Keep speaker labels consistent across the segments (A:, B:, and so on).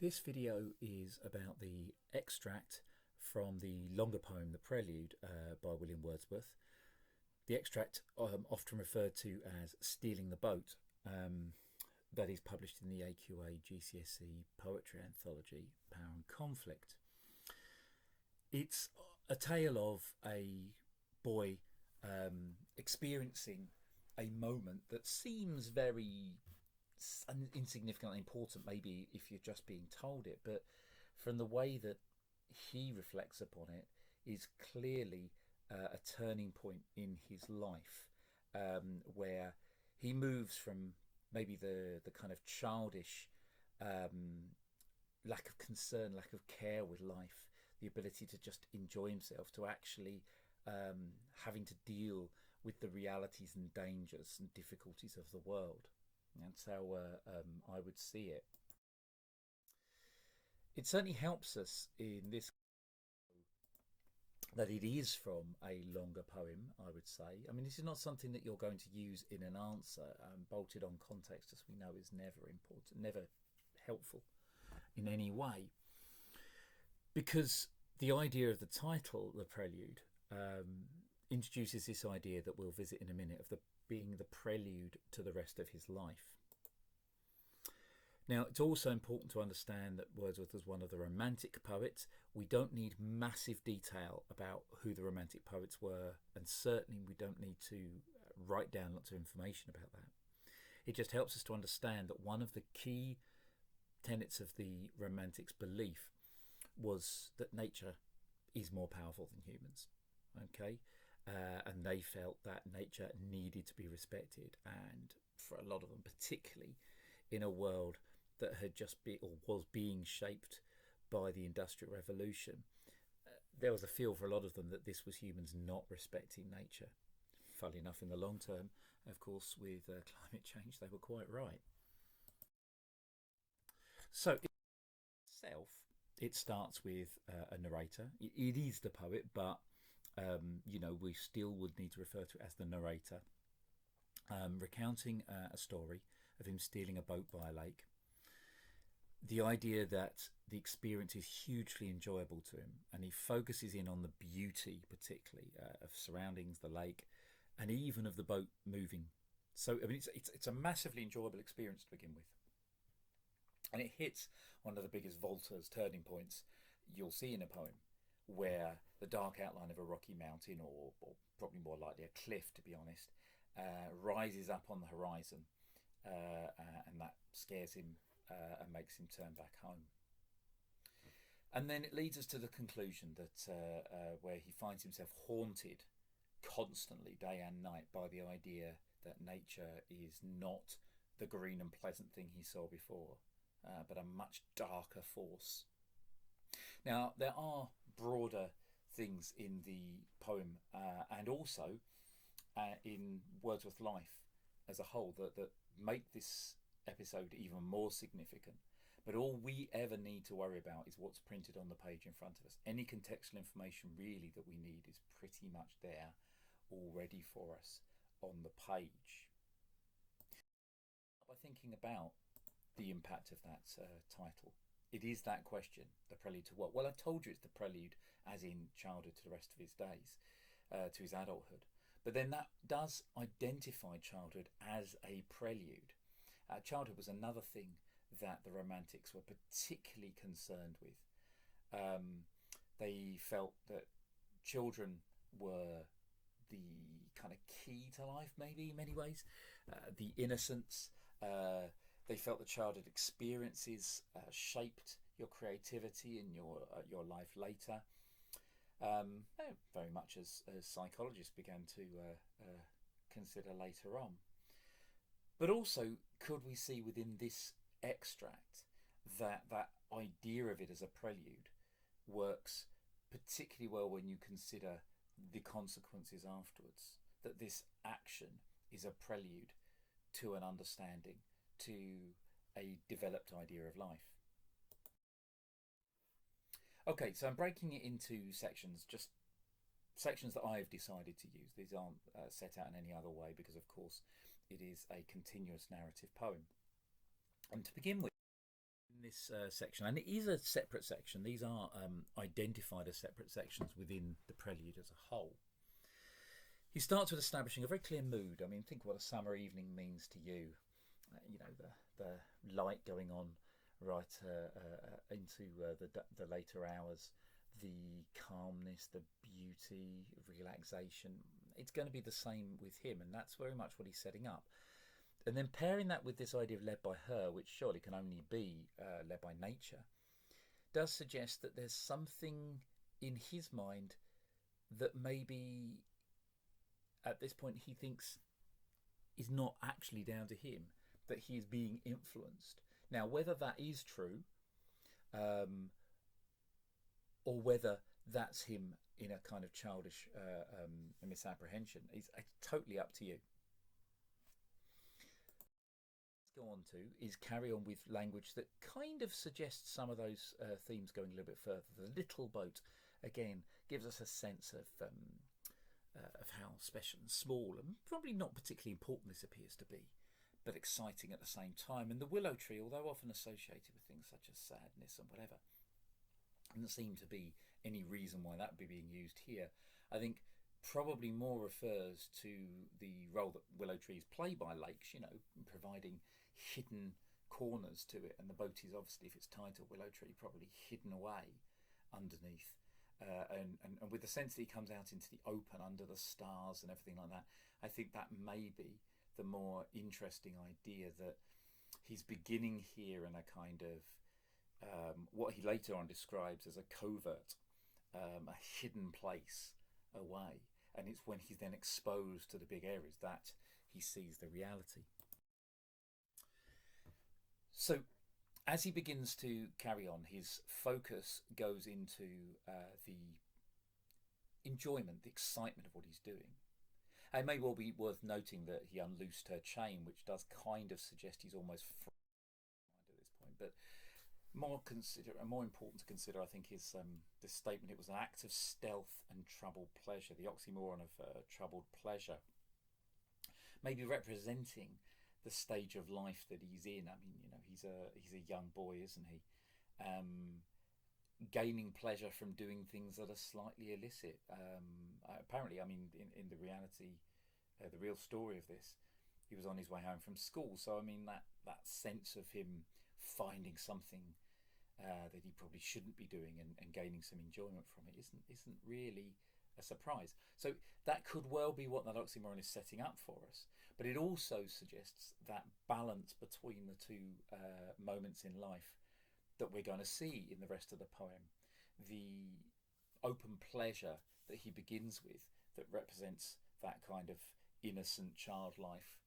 A: This video is about the extract from the longer poem, The Prelude, by William Wordsworth. The extract, often referred to as Stealing the Boat, that is published in the AQA GCSE Poetry Anthology, Power and Conflict. It's a tale of a boy experiencing a moment that seems very insignificant and important, maybe if you're just being told it, but from the way that he reflects upon it is clearly a turning point in his life, where he moves from maybe the kind of childish lack of concern, lack of care with life, the ability to just enjoy himself, to actually having to deal with the realities and dangers and difficulties of the world. That's how I would see it. It certainly helps us in this that it is from a longer poem, I would say. I mean, this is not something that you're going to use in an answer. Bolted on context, as we know, is never important, never helpful in any way. Because the idea of the title, The Prelude, introduces this idea that we'll visit in a minute of being the prelude to the rest of his life. Now, it's also important to understand that Wordsworth was one of the Romantic poets. We don't need massive detail about who the Romantic poets were, and certainly we don't need to write down lots of information about that. It just helps us to understand that one of the key tenets of the Romantics' belief was that nature is more powerful than humans. Okay? And they felt that nature needed to be respected, and for a lot of them, particularly in a world that had just been or was being shaped by the Industrial Revolution, there was a feel for a lot of them that this was humans not respecting nature. Funnily enough, in the long term, of course, with climate change, they were quite right. So itself, it starts with a narrator. It is the poet, but we still would need to refer to it as the narrator, recounting a story of him stealing a boat by a lake. The idea that the experience is hugely enjoyable to him, and he focuses in on the beauty, particularly of surroundings, the lake, and even of the boat moving. So I mean, it's a massively enjoyable experience to begin with, and it hits one of the biggest Voltaire's turning points you'll see in a poem, where the dark outline of a rocky mountain, or probably more likely a cliff, to be honest, rises up on the horizon, and that scares him and makes him turn back home. And then it leads us to the conclusion that where he finds himself haunted constantly, day and night, by the idea that nature is not the green and pleasant thing he saw before, but a much darker force. Now, there are broader things in the poem and also in Wordsworth's life as a whole that make this episode even more significant. But all we ever need to worry about is what's printed on the page in front of us. Any contextual information really that we need is pretty much there already for us on the page. By thinking about the impact of that title, it is that question, the prelude to what? Well, I've told you it's the prelude as in childhood to the rest of his days, to his adulthood. But then that does identify childhood as a prelude. Childhood was another thing that the Romantics were particularly concerned with. They felt that children were the kind of key to life, maybe in many ways. The innocence. They felt that childhood experiences shaped your creativity and your life later. Very much as psychologists began to consider later on. But also, could we see within this extract that idea of it as a prelude works particularly well when you consider the consequences afterwards, that this action is a prelude to an understanding, to a developed idea of life. Okay, so I'm breaking it into sections, just sections that I've decided to use. These aren't set out in any other way because, of course, it is a continuous narrative poem. And to begin with, in this section, and it is a separate section. These are identified as separate sections within the prelude as a whole. He starts with establishing a very clear mood. I mean, think what a summer evening means to you. You know, the light going on right into the later hours, the calmness, the beauty, relaxation. It's going to be the same with him, and that's very much what he's setting up. And then pairing that with this idea of led by her, which surely can only be led by nature, does suggest that there's something in his mind that maybe at this point he thinks is not actually down to him, that he is being influenced. Now, whether that is true, or whether that's him in a kind of childish misapprehension, is totally up to you. Go on to is carry on with language that kind of suggests some of those themes going a little bit further. The little boat, again, gives us a sense of how special and small, and probably not particularly important this appears to be, but exciting at the same time. And the willow tree, although often associated with things such as sadness and whatever, doesn't seem to be any reason why that would be being used here. I think probably more refers to the role that willow trees play by lakes, you know, providing hidden corners to it. And the boat is obviously, if it's tied to a willow tree, probably hidden away underneath. And with the sense that he comes out into the open under the stars and everything like that, I think that may be the more interesting idea, that he's beginning here in a kind of what he later on describes as a covert, a hidden place away. And it's when he's then exposed to the big areas that he sees the reality. So as he begins to carry on, his focus goes into the enjoyment, the excitement of what he's doing. It may well be worth noting that he unloosed her chain, which does kind of suggest he's almost free at this point. But more important to consider, I think, is this statement: it was an act of stealth and troubled pleasure. The oxymoron of troubled pleasure, maybe representing the stage of life that he's in. I mean, you know, he's a young boy, isn't he? Gaining pleasure from doing things that are slightly illicit. Apparently, I mean, in the reality, the real story of this, he was on his way home from school. So, I mean, that sense of him finding something that he probably shouldn't be doing and gaining some enjoyment from it isn't really a surprise. So that could well be what that oxymoron is setting up for us. But it also suggests that balance between the two moments in life that we're going to see in the rest of the poem. The open pleasure that he begins with, that represents that kind of innocent child life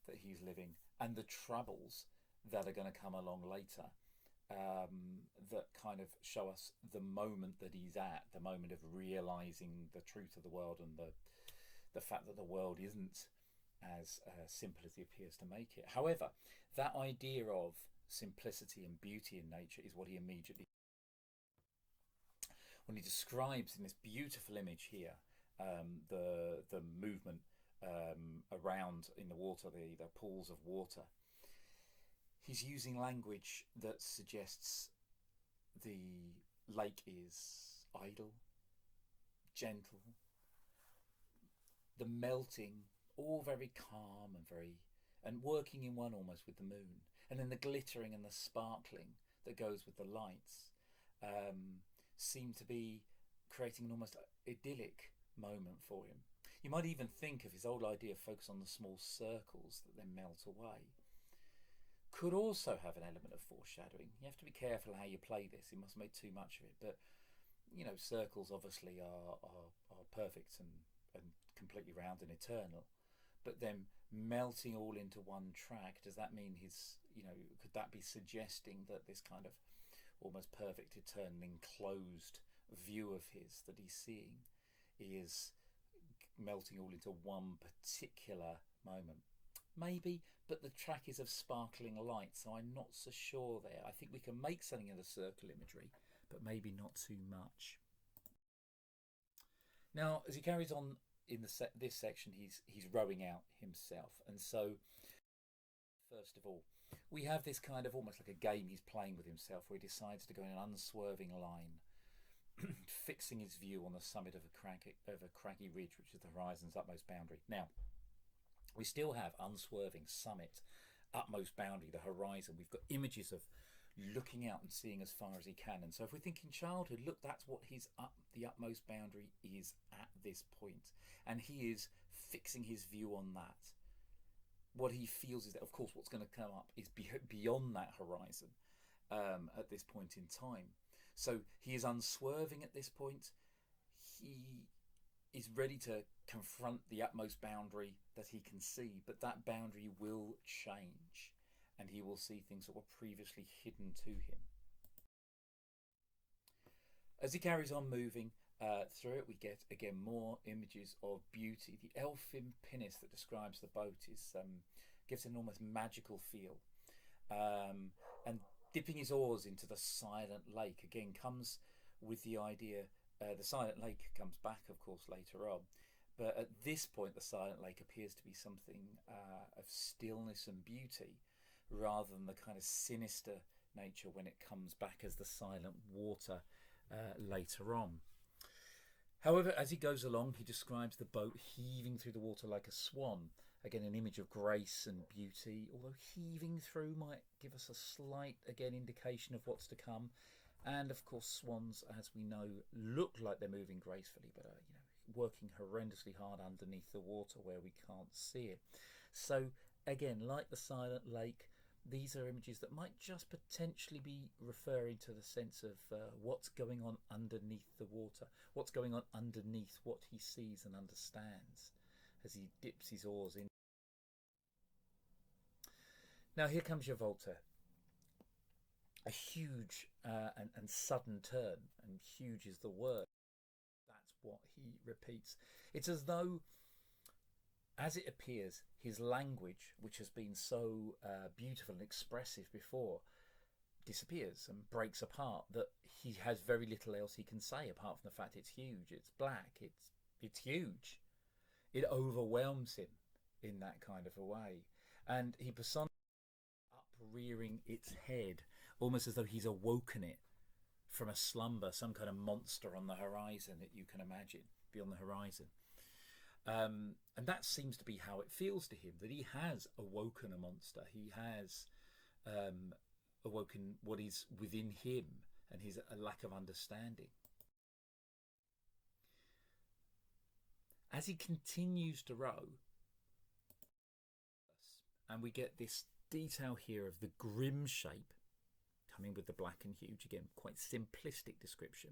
A: that he's living, and the troubles that are going to come along later, that kind of show us the moment that he's at, the moment of realizing the truth of the world, and the fact that the world isn't as simple as he appears to make it. However, that idea of simplicity and beauty in nature is what he immediately, when he describes in this beautiful image here, the movement around in the water, the pools of water. He's using language that suggests the lake is idle, gentle, the melting, all very calm and working in one almost with the moon, and then the glittering and the sparkling that goes with the lights seem to be creating an almost idyllic moment for him. You might even think of his old idea of focus on the small circles that then melt away. Could also have an element of foreshadowing. You have to be careful how you play this. You mustn't make too much of it. But, you know, circles obviously are perfect and completely round and eternal. But then melting all into one track, does that mean could that be suggesting that this kind of almost perfect, eternal, enclosed view of his that he's seeing is melting all into one particular moment? Maybe, but the track is of sparkling light, so I'm not so sure there. I think we can make something of the circle imagery, but maybe not too much. Now, as he carries on in this section, he's rowing out himself, and so First of all, we have this kind of almost like a game he's playing with himself where he decides to go in an unswerving line, fixing his view on the summit of a craggy ridge, which is the horizon's utmost boundary. Now, we still have unswerving summit, utmost boundary, the horizon. We've got images of looking out and seeing as far as he can. And so if we think in childhood, look, that's what the utmost boundary is at this point. And he is fixing his view on that. What he feels is that, of course, what's going to come up is beyond that horizon at this point in time. So he is unswerving at this point. He is ready to confront the utmost boundary that he can see, but that boundary will change and he will see things that were previously hidden to him. As he carries on moving through it, we get again more images of beauty. The elfin pinnace that describes the boat gives an almost magical feel, and dipping his oars into the silent lake again comes with the idea. The silent lake comes back, of course, later on, but at this point the silent lake appears to be something of stillness and beauty rather than the kind of sinister nature when it comes back as the silent water later on. However, as he goes along, he describes the boat heaving through the water like a swan. Again, an image of grace and beauty, although heaving through might give us a slight, again, indication of what's to come. And of course, swans, as we know, look like they're moving gracefully, but working horrendously hard underneath the water where we can't see it. So again, like the silent lake, these are images that might just potentially be referring to the sense of what's going on underneath the water, what's going on underneath what he sees and understands as he dips his oars in. Now here comes your Volta. A huge and sudden turn, and huge is the word. That's what he repeats. It's as though, as it appears, his language, which has been so beautiful and expressive before, disappears and breaks apart, that he has very little else he can say apart from the fact it's huge, it's black, it's huge. It overwhelms him in that kind of a way. And he personifies uprearing its head, almost as though he's awoken it from a slumber, some kind of monster on the horizon that you can imagine beyond the horizon. And that seems to be how it feels to him, that he has awoken a monster. He has awoken what is within him and his a lack of understanding. As he continues to row, and we get this detail here of the grim shape coming with the black and huge, again, quite simplistic description.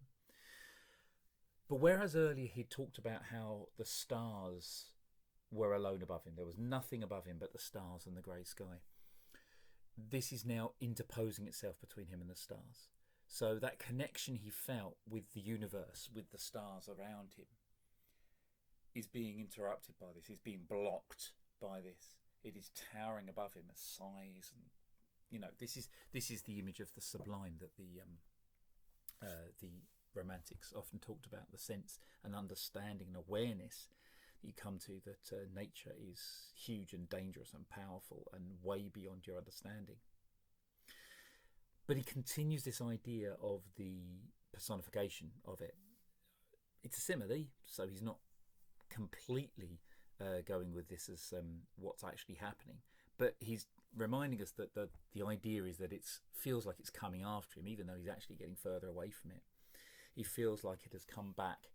A: But whereas earlier he talked about how the stars were alone above him, there was nothing above him but the stars and the grey sky, this is now interposing itself between him and the stars. So that connection he felt with the universe, with the stars around him, is being interrupted by this, is being blocked by this. It is towering above him, a size, and this is the image of the sublime that the Romantics often talked about, the sense and understanding and awareness that you come to that nature is huge and dangerous and powerful and way beyond your understanding. But he continues this idea of the personification of it. It's a simile, so he's not completely going with this as what's actually happening, but he's reminding us that the idea is that it feels like it's coming after him, even though he's actually getting further away from it. He feels like it has come back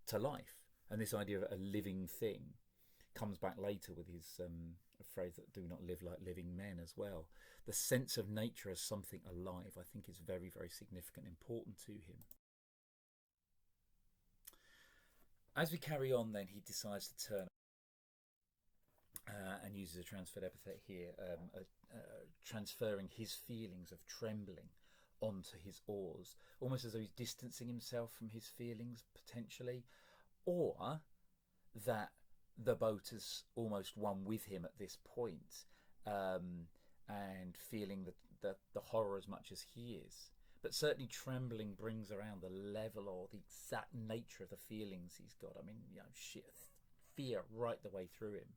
A: to life, and this idea of a living thing comes back later with his phrase that do not live like living men as well. The sense of nature as something alive, I think, is very, very significant and important to him. As we carry on then, he decides to turn and uses a transferred epithet here, transferring his feelings of trembling onto his oars, almost as though he's distancing himself from his feelings potentially, or that the boat is almost one with him at this point, and feeling the horror as much as he is. But certainly trembling brings around the level or the exact nature of the feelings he's got. I mean, fear right the way through him.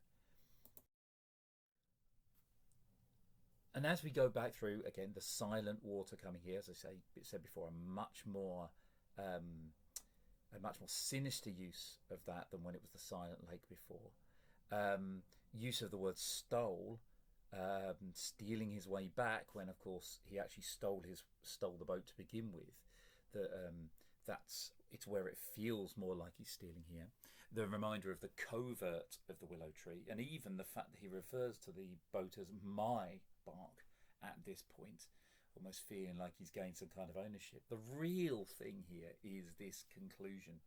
A: And as we go back through, again, the silent water coming here, as I said before, a much more sinister use of that than when it was the silent lake before. Use of the word stole, stealing his way back, when of course he actually stole the boat to begin with. It's where it feels more like he's stealing here. The reminder of the covert of the willow tree, and even the fact that he refers to the boat as my bark at this point, almost feeling like he's gained some kind of ownership. The real thing here is this conclusion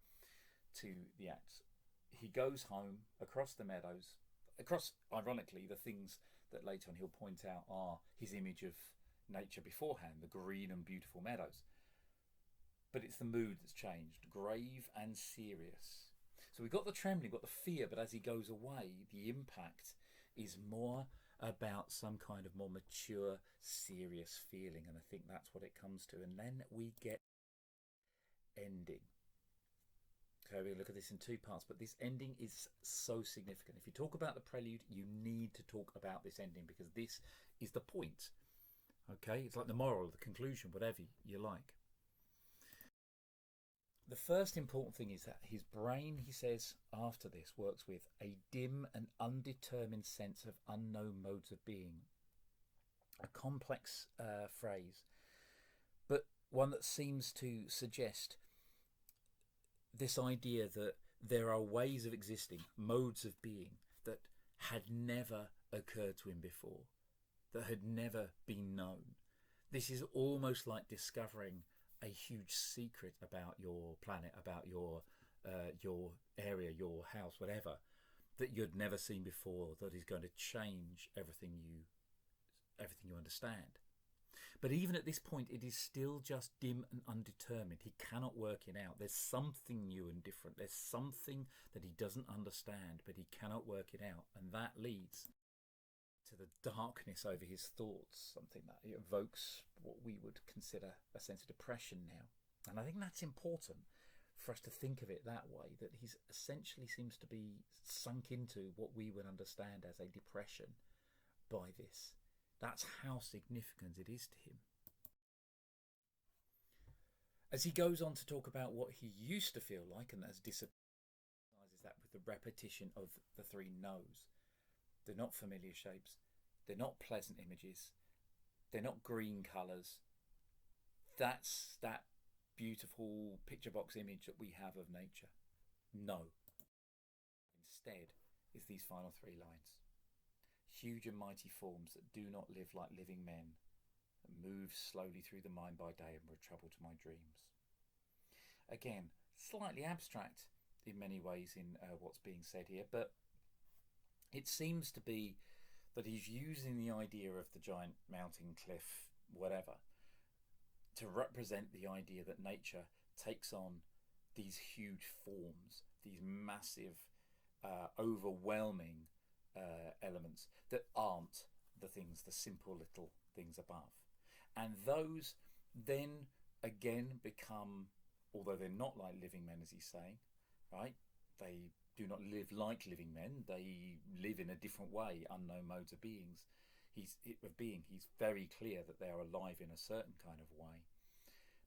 A: to the act. He goes home across the meadows, across, ironically, the things that later on he'll point out are his image of nature beforehand, the green and beautiful meadows. But it's the mood that's changed, grave and serious. So we've got the trembling, got the fear, but as he goes away, the impact is more about some kind of more mature, serious feeling. And I think that's what it comes to. And then we get ending. Okay, we look at this in two parts, but this ending is so significant. If you talk about the prelude, you need to talk about this ending, because this is the point. Okay, it's like the moral, the conclusion, whatever you like. The first important thing is that his brain, he says, after this, works with a dim and undetermined sense of unknown modes of being. A complex phrase, but one that seems to suggest this idea that there are ways of existing, modes of being, that had never occurred to him before, that had never been known. This is almost like discovering a huge secret about your planet, about your area, your house, whatever, that you'd never seen before, that is going to change everything you understand. But even at this point, it is still just dim and undetermined. He cannot work it out. There's something new and different. There's something that he doesn't understand, but he cannot work it out. And that leads to the darkness over his thoughts, something that evokes what we would consider a sense of depression now. And I think that's important for us to think of it that way, that he's essentially seems to be sunk into what we would understand as a depression by this. That's how significant it is to him. As he goes on to talk about what he used to feel like, and as disappoints that with the repetition of the three no's. They're not familiar shapes. They're not pleasant images. They're not green colours. That's that beautiful picture box image that we have of nature. No. Instead is these final three lines. Huge and mighty forms that do not live like living men, that move slowly through the mind by day and bring trouble to my dreams. Again, slightly abstract in many ways in what's being said here, but it seems to be that he's using the idea of the giant mountain cliff, whatever, to represent the idea that nature takes on these huge forms, these massive, overwhelming elements that aren't the things, the simple little things above. And those then again become, although they're not like living men, as he's saying, right? They do not live like living men. They live in a different way, unknown modes of beings. He's very clear that they are alive in a certain kind of way.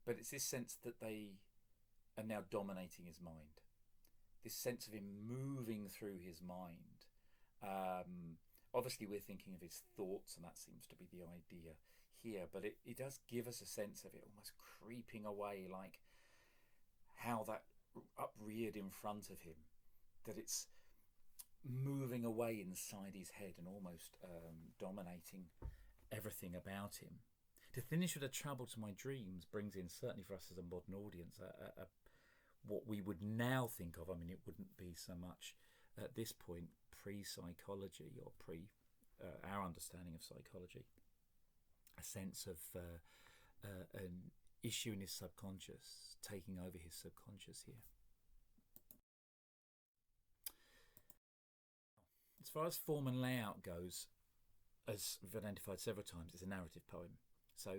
A: But it's this sense that they are now dominating his mind. This sense of him moving through his mind. Obviously we're thinking of his thoughts, and that seems to be the idea here, but it does give us a sense of it almost creeping away, like how that upreared in front of him, that it's moving away inside his head and almost dominating everything about him. To finish with a trouble to my dreams brings in, certainly for us as a modern audience, what we would now think of. I mean, it wouldn't be so much at this point pre-psychology or our understanding of psychology, a sense of an issue in his subconscious taking over his subconscious here. As far as form and layout goes, as we've identified several times, it's a narrative poem. So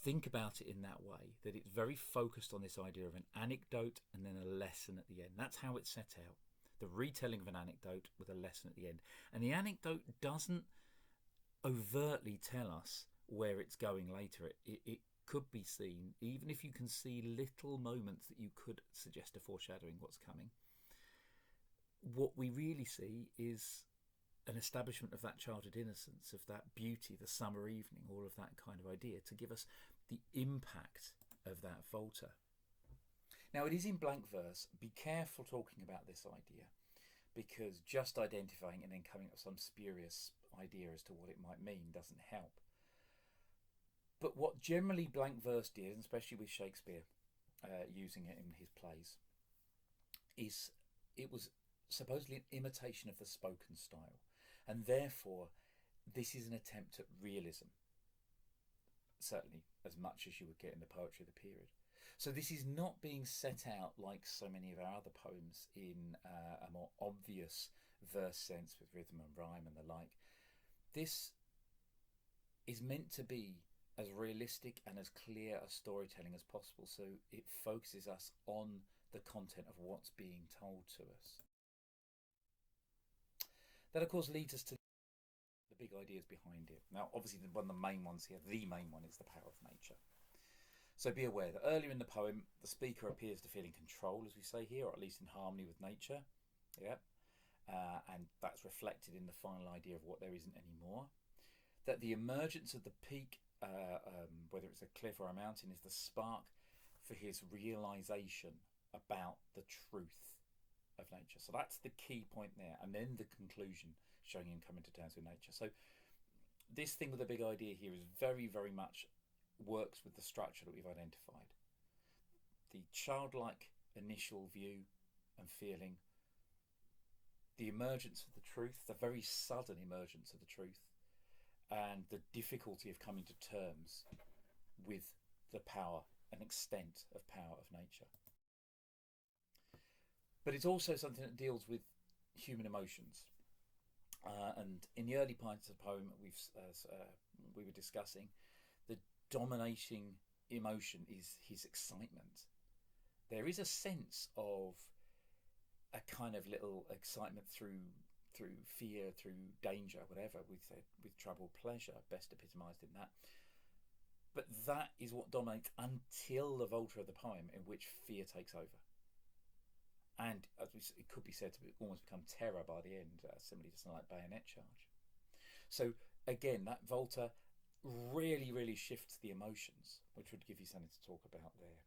A: think about it in that way, that it's very focused on this idea of an anecdote and then a lesson at the end. That's how it's set out. The retelling of an anecdote with a lesson at the end. And the anecdote doesn't overtly tell us where it's going later. It could be seen, even if you can see little moments that you could suggest a foreshadowing what's coming. What we really see is an establishment of that childhood innocence, of that beauty, the summer evening, all of that kind of idea, to give us the impact of that Volta. Now, it is in blank verse. Be careful talking about this idea, because just identifying and then coming up with some spurious idea as to what it might mean doesn't help. But what generally blank verse did, and especially with Shakespeare using it in his plays, is it was supposedly an imitation of the spoken style, and therefore this is an attempt at realism, certainly as much as you would get in the poetry of the period. So this is not being set out like so many of our other poems in a more obvious verse sense with rhythm and rhyme and the like. This is meant to be as realistic and as clear a storytelling as possible, so it focuses us on the content of what's being told to us. That, of course, leads us to the big ideas behind it. Now, obviously, one of the main ones here, the main one, is the power of nature. So be aware that earlier in the poem, the speaker appears to feel in control, as we say here, or at least in harmony with nature. Yeah. And that's reflected in the final idea of what there isn't anymore. That the emergence of the peak, whether it's a cliff or a mountain, is the spark for his realization about the truth of nature. So that's the key point there. And then the conclusion, showing him coming to terms with nature. So this thing with the big idea here is very, very much works with the structure that we've identified. The childlike initial view and feeling, the emergence of the truth, the very sudden emergence of the truth, and the difficulty of coming to terms with the power and extent of power of nature. But it's also something that deals with human emotions. And in the early parts of the poem, we were discussing, the dominating emotion is his excitement. There is a sense of a kind of little excitement through fear, through danger, whatever, with trouble, pleasure, best epitomised in that. But that is what dominates until the Volta of the poem, in which fear takes over. And it could be said to almost become terror by the end, similarly to something like bayonet charge. So again, that Volta really, really shifts the emotions, which would give you something to talk about there.